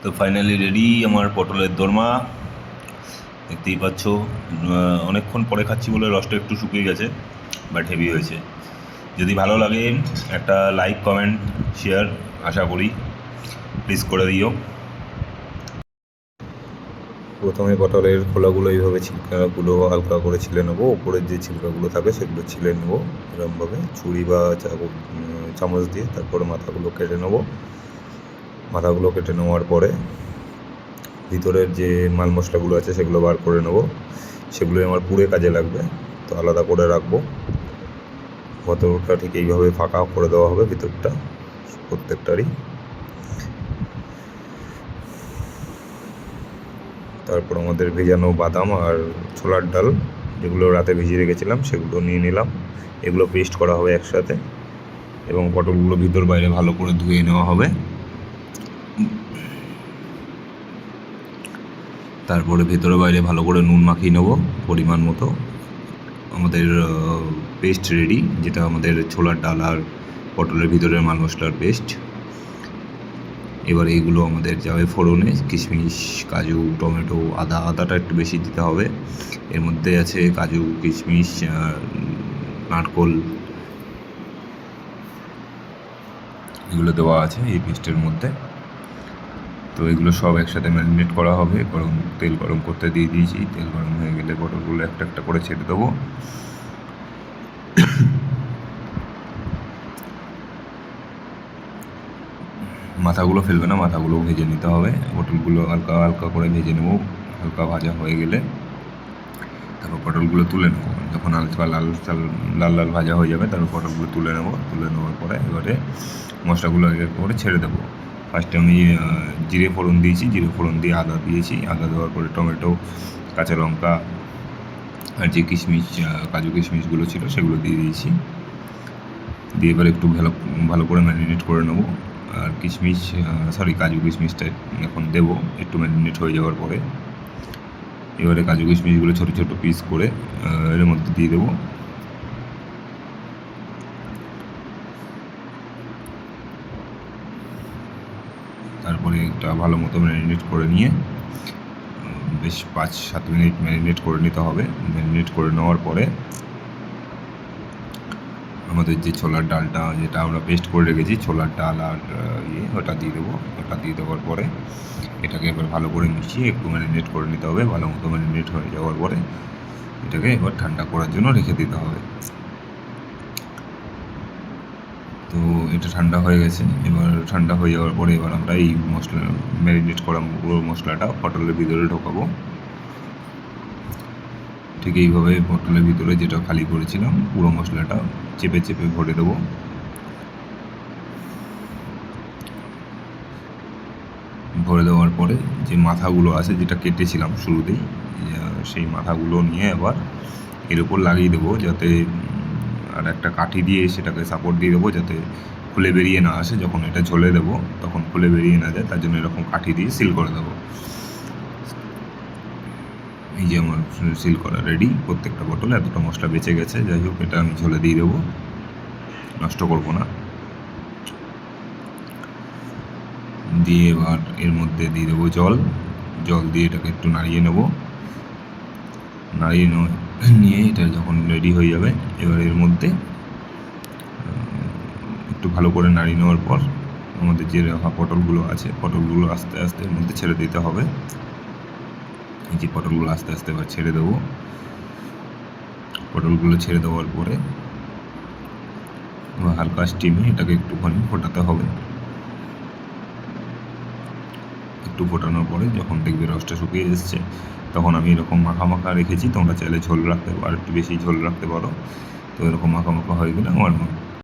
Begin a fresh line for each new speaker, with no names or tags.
তো finally ready আমার পটলের দোরমা। দেখতেই পাচ্ছ, অনেকক্ষণ পরে খাচ্ছি বলে রসটা একটু শুকিয়ে গেছে, বাট হেভি হয়েছে। যদি ভালো লাগে একটা লাইক, কমেন্ট, শেয়ার আশা করি প্লিজ করে দিও। প্রথমে পটলের খোলাগুলো এইভাবে ছিলকাগুলো হালকা করে ছিলে নেবো। ওপরের যে ছিলকাগুলো থাকে সেগুলো ছিলে নেবো এরকমভাবে ছুরি বা চামচ দিয়ে। তারপরে মাথাগুলো কেটে নেবো। মাথাগুলো কেটে নেওয়ার পরে ভিতরের যে মাল মশলাগুলো আছে সেগুলো বার করে নেবো। সেগুলোই আমার পুড়ে কাজে লাগবে, তো আলাদা করে রাখবো। ভেতরটা ঠিক এইভাবে ফাঁকা করে দেওয়া হবে ভিতরটা প্রত্যেকটারই। তারপর আমাদের ভেজানো বাদাম আর ছোলার ডাল যেগুলো রাতে ভিজিয়ে রেখেছিলাম সেগুলো নিয়ে নিলাম। এগুলো পেস্ট করা হবে একসাথে, এবং পটলগুলো ভিতর বাইরে ভালো করে ধুয়ে নেওয়া হবে। তারপরে ভেতরে বাইরে ভালো করে নুন মাখিয়ে নেবো পরিমাণ মতো। আমাদের পেস্ট রেডি, যেটা আমাদের ছোলার ডাল আর পটলের ভিতরের মাল মশলার পেস্ট। এবার এইগুলো আমাদের যাবে ফোড়নে। কিশমিশ, কাজু, টমেটো, আদাটা একটু বেশি দিতে হবে। এর মধ্যে আছে কাজু, কিশমিশ, নারকোল, এগুলো দেওয়া আছে এই পেস্টের মধ্যে। তো এগুলো সব একসাথে ম্যারিনেট করা হবে। তেল গরম করতে দিয়ে দিয়েছি। তেল গরম হয়ে গেলে পটলগুলো একটা একটা করে ছেড়ে দেবো। মাথাগুলো ফেলবে না, মাথাগুলো ভেজে নিতে হবে। পটলগুলো হালকা হালকা করে ভেজে নেবো। হালকা ভাজা হয়ে গেলে তারপর পটলগুলো তুলে নেবো। যখন হালকা লাল লাল ভাজা হয়ে যাবে তারপর পটলগুলো তুলে নেবো। তুলে নেওয়ার পরে এবারে মশলাগুলো এক এক করে ছেড়ে দেবো। ফার্স্টে আমি জিরে ফোড়ন দিয়েছি। জিরে ফোড়ন দিয়ে আদা দিয়েছি। আদা দেওয়ার পরে টমেটো, কাঁচা লঙ্কা আর যে কিশমিশ, কাজু কিশমিশগুলো ছিল সেগুলো দিয়ে দিয়েছি। দিয়ে এবার একটু ভালো করে ম্যারিনেট করে নেবো। আর কাজু কিশমিশটা এখন দেবো একটু ম্যারিনেট হয়ে যাওয়ার পরে। এবারে কাজু কিশমিশগুলো ছোটো ছোটো পিস করে এর মধ্যে দিয়ে দেবো। তারপরে একটা ভালো মতো ম্যারিনেট করে নিয়ে বেশ 5-7 মিনিট ম্যারিনেট করে নিতে হবে। ম্যারিনেট করে নেওয়ার পরে আমাদের যে ছোলার ডালটা যেটা আমরা পেস্ট করে রেখেছি, ছোলার ডাল আর ওটা দিয়ে দেবো। ওটা দিয়ে দেওয়ার পরে এটাকে এবার ভালো করে মিশিয়ে একটু ম্যারিনেট করে নিতে হবে। ভালো মতো ম্যারিনেট হয়ে যাওয়ার পরে এটাকে এবার ঠান্ডা করার জন্য রেখে দিতে হবে। তো এটা ঠান্ডা হয়ে গেছে। এবার ঠান্ডা হয়ে যাওয়ার পরে এবার আমরা এই ম্যারিনেট করা পুরো মশলাটা পটলের ভিতরে ঢোকাবো। ঠিক এইভাবে পটলের ভিতরে যেটা খালি করেছিলাম পুরো মশলাটা চেপে চেপে ভরে দেবো। ভরে দেওয়ার পরে যে মাথাগুলো আছে যেটা কেটেছিলাম শুরুতেই, সেই মাথাগুলো নিয়ে আবার এর উপর লাগিয়ে দেবো, যাতে আর একটা কাঠি দিয়ে সেটাকে সাপোর্ট দিয়ে দেবো যাতে খুলে বেরিয়ে না আসে। যখন এটা ঝোলে দেবো তখন খুলে বেরিয়ে না যায়, তার জন্য এরকম কাঠি দিয়ে সিল করে দেবো। এই যে আমার সিল করা রেডি। প্রত্যেকটা পটলে এতটা মশলা বেঁচে গেছে। যাই হোক, এটা আমি ঝোলে দিয়ে দেবো, নষ্ট করবো না। দিয়ে এবার এর মধ্যে দিয়ে দেবো জল দিয়ে এটাকে একটু নাড়িয়ে নেব। নিয়ে এটা যখন রেডি হয়ে যাবে এবার এর মধ্যে একটু ভালো করে নাড়িয়ে নেওয়ার পর আমাদের যে রাখা পটলগুলো আছে পটলগুলো আস্তে আস্তে এর মধ্যে ছেড়ে দিতে হবে। এই যে পটলগুলো আস্তে আস্তে এবার ছেড়ে দেবো। পটলগুলো ছেড়ে দেওয়ার পরে হালকা স্টিমে এটাকে একটুখানি ফোটাতে হবে। একটু ফোটানোর পরে যখন দেখবে রসটা শুকিয়ে এসছে তখন আমি এরকম মাখা রেখেছি। তোমরা চাইলে ঝোল রাখতে পারো, একটু বেশি ঝোল রাখতে পারো। তো এরকম মাখা হয়ে গেলে আমার